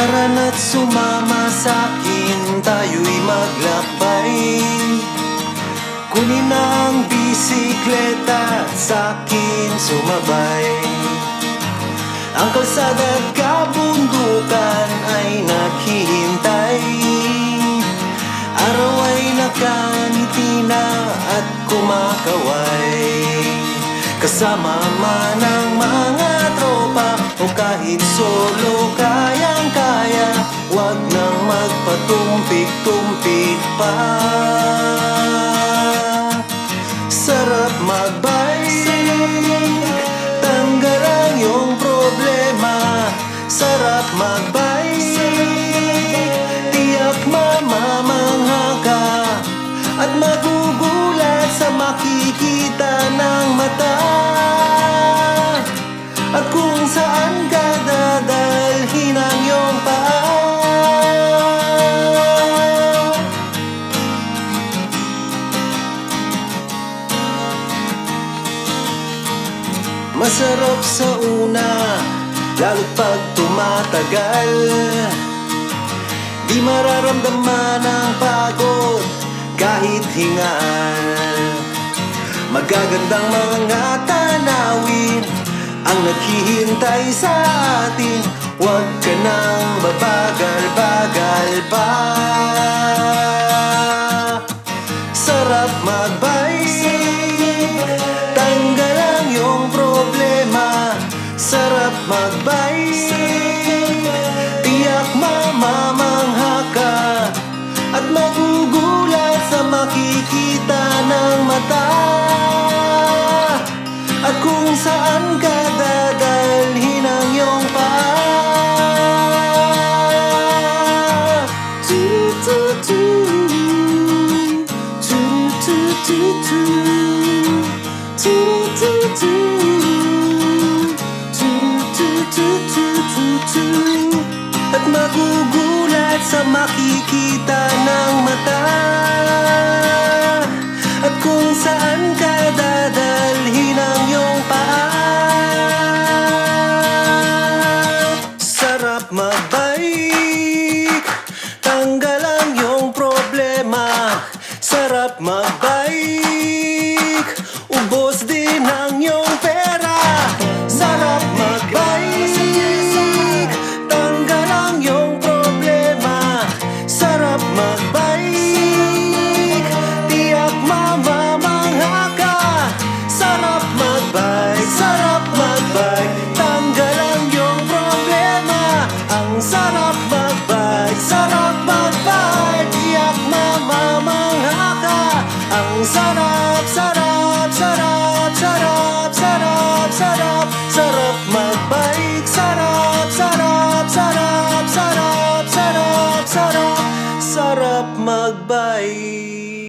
Tara na't sumama sa'kin, tayo'y maglakbay. Kunin ang bisikleta, sa'kin sumabay. Ang kalsada at kabundukan ay naghihintay. Araw ay nakangiti na at kumakaway. Kasama man ang mga tropa o kahit solo, kayang-kaya. Huwag nang magpatumpik-tumpik pa. Sarap magbike, tanggal ang iyong problema. Sarap magbike, tiyak mamamangha ka at magugulat sa makikita ng mata. At kung saan ka dadalhin ang iyong paa. Masarap sa una, lalo't pag tumatagal. Di mararamdaman ang pagod kahit hingal. Magagandang mga tanawin ang naghihintay sa atin. Huwag ka nang babagal-bagal pa. Sarap magbike, tanggal ang iyong problema. Sarap magbike, tiyak mamamangha ka at magugulat sa makikita ng mata. At kung saan ka dadalhin ang iyong paa. At magugulat sa makikita ng mata. At kung saan ka dadalhin ang iyong paa. Sarap magbike, tanggal ang iyong problema. Sarap magbike, ubos din ang iyong pera. Sarap magbike, tanggal ang iyong problema. Sarap magbike, tiyak mamamangha ka. Sarap magbike, tanggal ang iyong problema. Ang sarap magbike, tiyak mamamangha ka. Ang sarap